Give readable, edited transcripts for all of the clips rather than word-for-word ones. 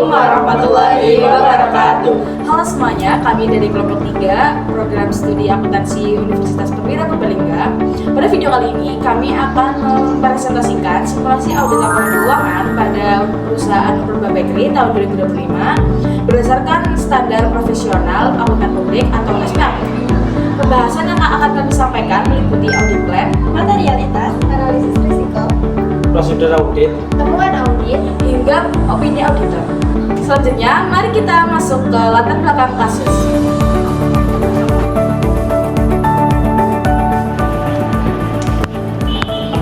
warahmatullahi wabarakatuh. Halo semuanya, kami dari kelompok 3 Program Studi Akuntansi Universitas Perwira Purbalingga. Pada video kali ini kami akan mempresentasikan simulasi audit laporan keuangan pada perusahaan Purba Bakery tahun 2025 berdasarkan standar profesional akuntan publik atau SPAP. Pembahasan yang akan kami sampaikan meliputi audit plan, materialitas, analisis risiko, prosedur audit, temuan audit, hingga opini auditor. Selanjutnya, mari kita masuk ke latar belakang kasus.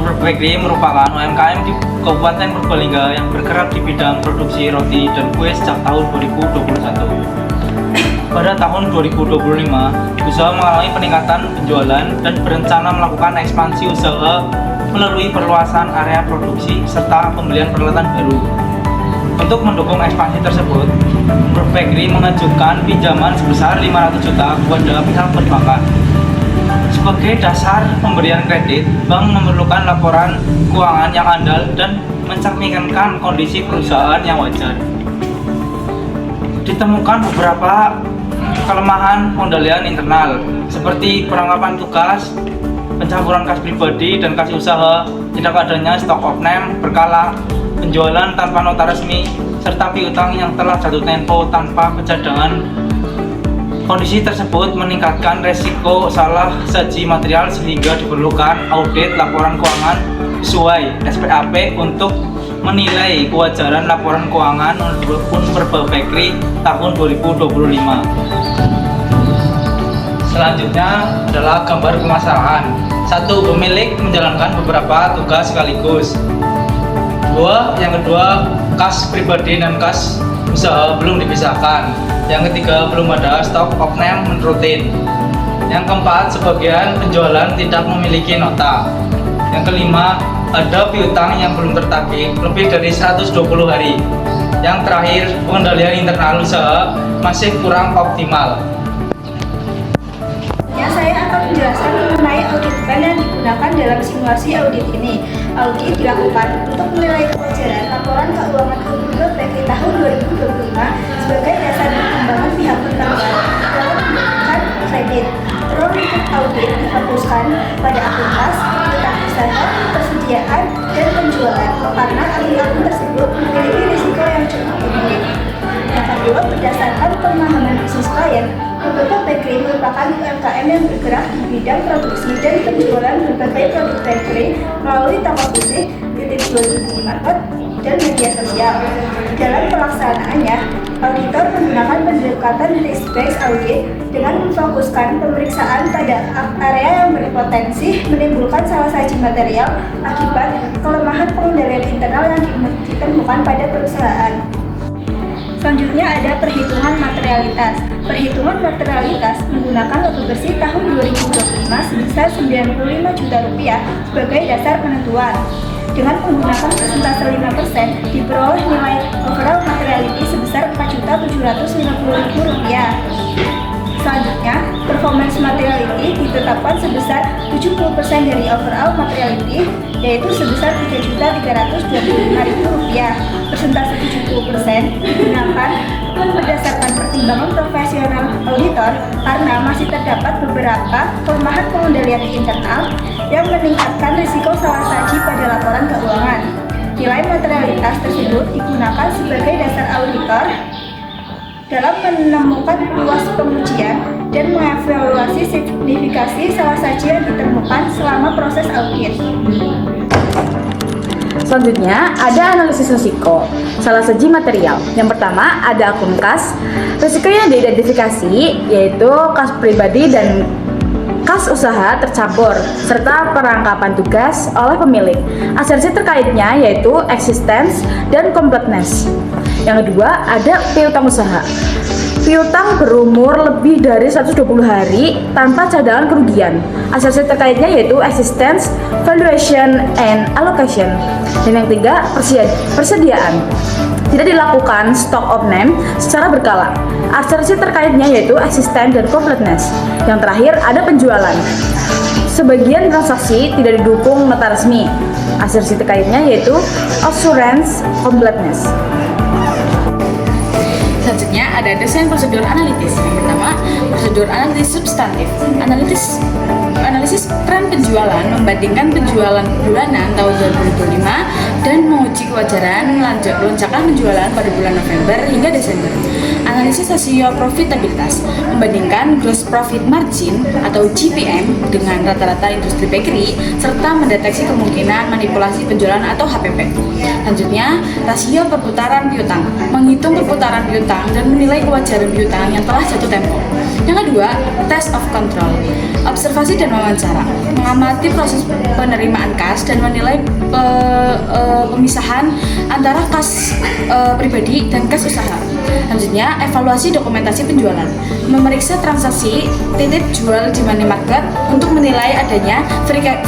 Purba Bakery merupakan UMKM di Kabupaten Purbalingga yang bergerak di bidang produksi roti dan kue sejak tahun 2021. Pada tahun 2025, usaha mengalami peningkatan penjualan dan berencana melakukan ekspansi usaha melalui perluasan area produksi serta pembelian peralatan baru. Untuk mendukung ekspansi tersebut, Purba Bakery mengajukan pinjaman sebesar 500 juta kepada pihak perbankan. Sebagai dasar pemberian kredit, bank memerlukan laporan keuangan yang andal dan mencerminkan kondisi perusahaan yang wajar. Ditemukan beberapa kelemahan pengendalian internal seperti perangkapan tugas, pencampuran kas pribadi dan kas usaha, tidak adanya stock of name berkala, penjualan tanpa nota resmi, serta piutang yang telah jatuh tempo tanpa pencadangan. Kondisi tersebut meningkatkan resiko salah saji material sehingga diperlukan audit laporan keuangan sesuai SPAP untuk menilai kewajaran laporan keuangan Purba Bakery tahun 2025. Selanjutnya adalah gambar permasalahan. 1. Pemilik menjalankan beberapa tugas sekaligus. 2. Yang kedua, kas pribadi dan kas usaha belum dipisahkan. Yang ketiga, belum ada stock of name rutin. Yang keempat, sebagian penjualan tidak memiliki nota. Yang kelima, ada piutang yang belum tertagih lebih dari 120 hari. Yang terakhir, pengendalian internal usaha masih kurang optimal. Saya akan menjelaskan mengenai audit plan yang digunakan dalam simulasi audit ini. Audit dilakukan untuk menilai kewajaran laporan keuangan Purba Bakery tahun 2025 sebagai dasar pertimbangan pihak bertanggung dalam menentukan kredit. Prioritas audit difokuskan pada akun kas, piutang usaha, persediaan, dan penjualan karena akun-akun tersebut memiliki risiko yang cukup tinggi. Yang kedua, berdasarkan pemahaman bisnis klien, Purba Bakery merupakan UMKM yang bergerak di bidang produksi dan penjualan berbagai produk bakery melalui toko fisik, titik jual di minimarket, dan media sosial. Dalam pelaksanaannya, auditor menggunakan pendekatan risk-based audit dengan memfokuskan pemeriksaan pada area yang berpotensi menimbulkan salah saji material akibat kelemahan pengendalian internal yang ditemukan pada perusahaan. Selanjutnya ada perhitungan materialitas. Perhitungan materialitas menggunakan laba bersih tahun 2025 sebesar Rp95 juta sebagai dasar penentuan. Dengan menggunakan persentase 5%, diperoleh nilai overall materiality sebesar Rp4.750.000. Selanjutnya, performance materiality ditetapkan sebesar 70% dari overall materiality, yaitu sebesar Rp3.325.000. Persentase 70% digunakan berdasarkan pertimbangan profesional auditor karena masih terdapat beberapa kelemahan pengendalian internal yang meningkatkan risiko salah saji pada laporan keuangan. Nilai materialitas tersebut digunakan sebagai dasar auditor dalam menemukan luas pengujian dan mengevaluasi signifikasi salah saji yang ditemukan selama proses audit. Selanjutnya, ada analisis risiko salah saji material. Yang pertama, ada akun kas. Risiko yang diidentifikasi yaitu kas pribadi dan kas usaha tercampur, serta perangkapan tugas oleh pemilik. Asersi terkaitnya yaitu existence dan completeness. Yang kedua, ada piutang usaha. Piutang berumur lebih dari 120 hari tanpa cadangan kerugian. Asersi terkaitnya yaitu existence, valuation, and allocation. Dan yang ketiga, persediaan. Tidak dilakukan stock of name secara berkala. Asersi terkaitnya yaitu existence dan completeness. Yang terakhir, ada penjualan. Sebagian transaksi tidak didukung nota resmi. Asersi terkaitnya yaitu assurance completeness. ada desain prosedur analitis. Yang pertama, prosedur analitis substantif. Analisis tren penjualan membandingkan penjualan bulanan tahun 2025 dan menguji kewajaran lonjakan penjualan pada bulan November hingga Desember. Analisis rasio profitabilitas membandingkan gross profit margin atau GPM dengan rata-rata industri bakery serta mendeteksi kemungkinan manipulasi penjualan atau HPP. Selanjutnya, rasio perputaran piutang menghitung perputaran piutang dan menilai kewajaran piutang yang telah jatuh tempo. Yang kedua, test of control, observasi dan wawancara, mengamati proses penerimaan kas dan menilai pemisahan antara kas pribadi dan kas usaha. Selanjutnya, evaluasi dokumentasi penjualan, memeriksa transaksi titip jual di money market untuk menilai adanya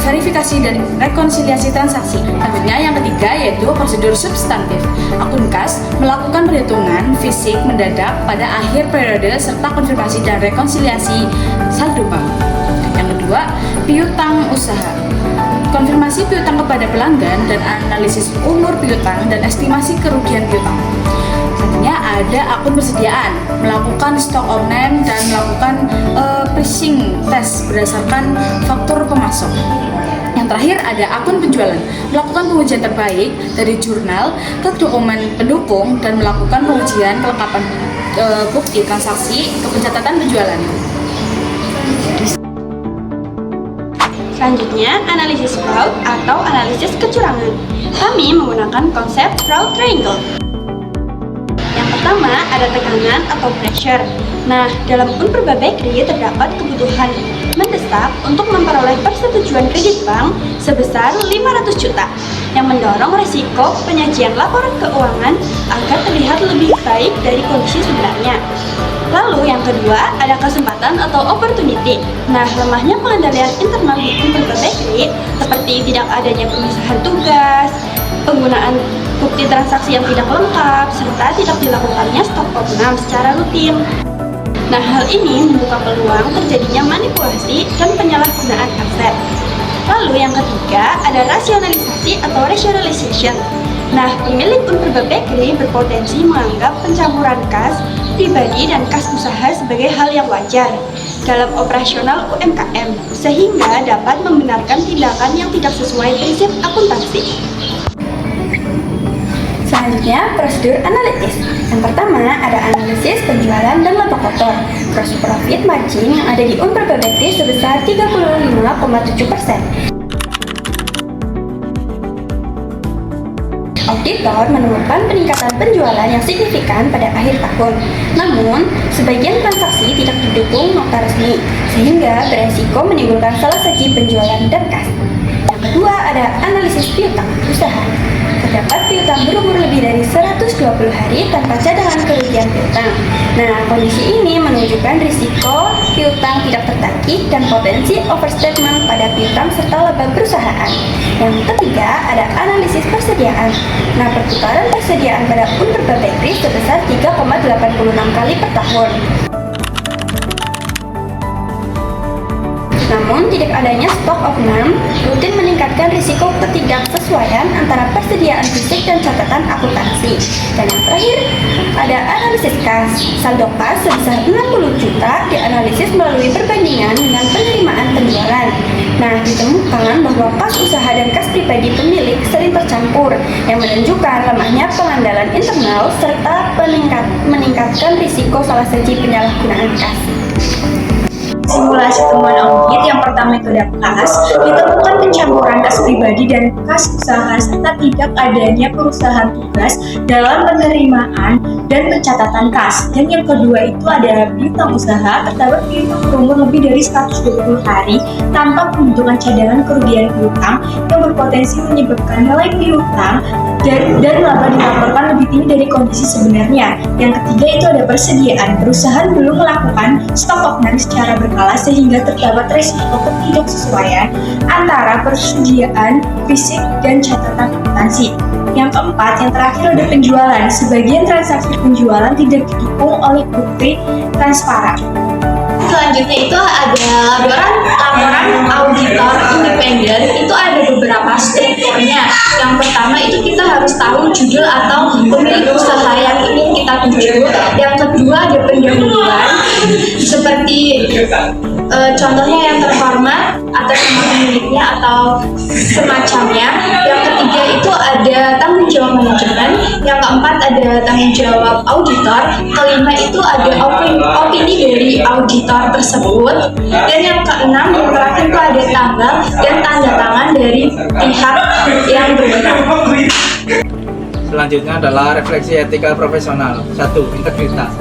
verifikasi dan rekonsiliasi transaksi. Selanjutnya, yang ketiga yaitu prosedur substantif. Akun kas melakukan perhitungan fisik mendadak pada akhir periode serta konfirmasi dan rekonsiliasi saldo bank. Yang kedua, piutang usaha. Konfirmasi piutang kepada pelanggan dan analisis umur piutang dan estimasi kerugian piutang. Selanjutnya ada akun persediaan, melakukan stock on hand dan melakukan pricing test berdasarkan faktur pemasok. Yang terakhir ada akun penjualan, melakukan pengujian terbaik dari jurnal ke dokumen pendukung dan melakukan pengujian kelengkapan bukti transaksi ke pencatatan penjualan. Selanjutnya, analisis fraud atau analisis kecurangan. Kami menggunakan konsep fraud triangle. Yang pertama, ada tekanan atau pressure. Nah, dalam Unperba Bakery terdapat kebutuhan mendesak untuk memperoleh persetujuan kredit bank sebesar 500 juta yang mendorong resiko penyajian laporan keuangan agar terlihat lebih baik dari kondisi sebenarnya. Lalu yang kedua, ada kesempatan atau opportunity. Nah, lemahnya pengendalian internal di Unperba Bakery seperti tidak adanya pemisahan tugas, penggunaan bukti transaksi yang tidak lengkap, serta tidak dilakukannya stok opnam secara rutin. Nah, hal ini membuka peluang terjadinya manipulasi dan penyalahgunaan aset. Lalu yang ketiga, ada rasionalisasi atau rationalization. Nah, pemilik Unperba Bakery berpotensi menganggap pencampuran kas pribadi dan kas usaha sebagai hal yang wajar dalam operasional UMKM, sehingga dapat membenarkan tindakan yang tidak sesuai prinsip akuntansi. Selanjutnya, prosedur analitis. Yang pertama, ada analisis penjualan dan laba kotor. Gross profit margin yang ada di Unperba Bakery sebesar 35,7%. Auditor menemukan peningkatan penjualan yang signifikan pada akhir tahun. Namun, sebagian transaksi tidak didukung nota resmi, sehingga beresiko menimbulkan salah saji penjualan dan kas. Yang kedua, ada analisis piutang usaha. Terdapat piutang berumur lebih dari 120 hari tanpa cadangan kerugian piutang. Nah, kondisi ini menunjukkan risiko piutang tidak tertagih dan potensi overstatement pada piutang serta laba perusahaan. Yang ketiga, ada analisis persediaan. Nah, perputaran persediaan pada Unperba Bakery sebesar 3,86 kali per tahun. Namun, tidak adanya stok opnam rutin meningkatkan risiko ketidaksesuaian antara persediaan fisik dan catatan akuntansi. Dan yang terakhir, ada analisis kas. Saldo kas sebesar 60 juta dianalisis melalui perbandingan dengan penerimaan penjualan. Nah, ditemukan bahwa kas usaha dan kas pribadi pemilik sering tercampur, yang menunjukkan lemahnya pengandalan internal serta meningkatkan risiko salah saji penyalahgunaan kas. Simulasi temuan audit yang pertama itu ada kas, ditemukan pencampuran kas pribadi dan kas usaha serta tidak adanya perusahaan tugas dalam penerimaan dan pencatatan kas. Dan yang kedua itu ada piutang usaha, terdapat piutang berumur lebih dari 120 hari tanpa pembentukan cadangan kerugian piutang yang berpotensi menyebabkan nilai piutang dan laba dilaporkan lebih tinggi dari kondisi sebenarnya. Yang ketiga itu ada persediaan. Perusahaan belum melakukan stok opnam secara berkala sehingga terdapat risiko ketidaksesuaian antara persediaan fisik dan catatan akuntansi. Yang keempat, yang terakhir ada penjualan. Sebagian transaksi penjualan tidak didukung oleh bukti transparan. selanjutnya itu ada laporan auditor independen. Itu ada beberapa strukturnya. Yang pertama itu kita harus tahu judul atau pemilik usaha yang ingin kita tuju. Yang kedua ada pendahuluan seperti contohnya yang terhormat atas nama pemiliknya atau semacamnya. Yang ketiga itu ada tanggung jawab manajemen. Yang keempat ada tanggung jawab auditor. Kelima itu ada opini dari auditor tersebut. Dan yang keenam yang terakhir itu ada tanggal dan tanda tangan dari pihak yang berwenang. Selanjutnya adalah refleksi etika profesional. 1. Integritas.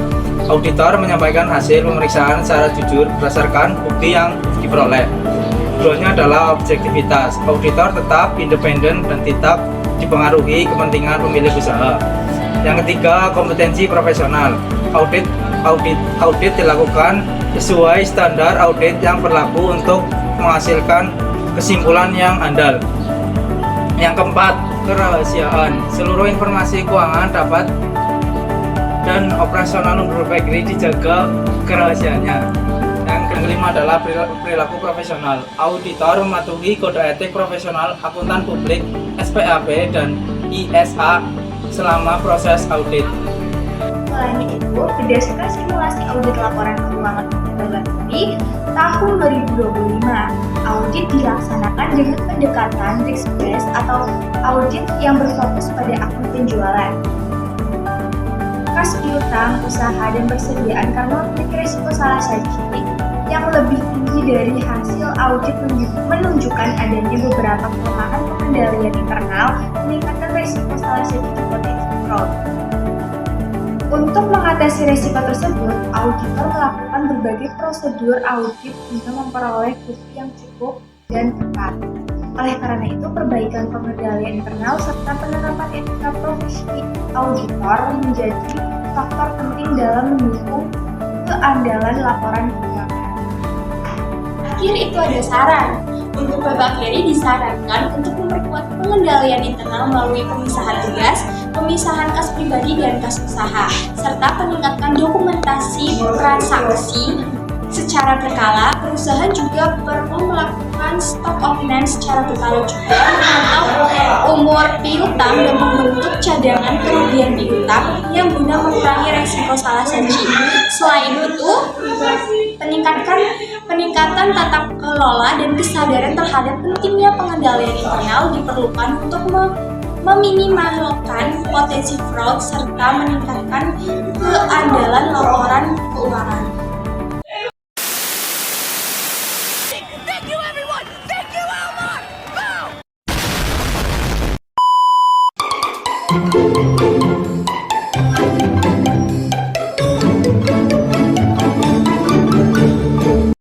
Auditor menyampaikan hasil pemeriksaan secara jujur berdasarkan bukti yang diperoleh. Keduanya adalah objektivitas. Auditor tetap independen dan tidak dipengaruhi kepentingan pemilik usaha. Yang ketiga, kompetensi profesional. Audit dilakukan sesuai standar audit yang berlaku untuk menghasilkan kesimpulan yang andal. Yang keempat, kerahasiaan. Seluruh informasi keuangan dapat dan operasional Nurul dijaga kerahasiaannya. Yang kelima adalah perilaku profesional. Auditor mematuhi kode etik profesional akuntan publik, SPAP, dan ISA selama proses audit. Selain itu, berdasarkan simulasi audit laporan keuangan pribadi tahun 2025, audit dilaksanakan dengan pendekatan risk based atau audit yang berfokus pada akun penjualan, kas piutang, usaha, dan persediaan karena memiliki risiko salah saji yang lebih tinggi dari hasil audit menunjukkan adanya beberapa kelemahan pengendalian internal meningkatkan risiko salah saji dan potensi fraud. Untuk mengatasi risiko tersebut, auditor melakukan berbagai prosedur audit untuk memperoleh bukti yang cukup dan tepat. Oleh karena itu, perbaikan pengendalian internal serta penerapan etika profesi auditor menjadi faktor penting dalam mendukung keandalan laporan keuangan. Akhir itu ada saran. Untuk Bapak Ferry disarankan untuk memperkuat pengendalian internal melalui pemisahan tugas, pemisahan kas pribadi dan kas usaha, serta peningkatkan dokumentasi transaksi secara berkala. Perusahaan juga perlu melakukan stock opinion secara berkala juga, memantau umur piutang dan membentuk cadangan kerugian piutang yang guna mengurangi resiko salah saji. Selain itu, peningkatan tata kelola dan kesadaran terhadap pentingnya pengendalian internal diperlukan untuk meminimalkan potensi fraud serta meningkatkan keandalan laporan keuangan.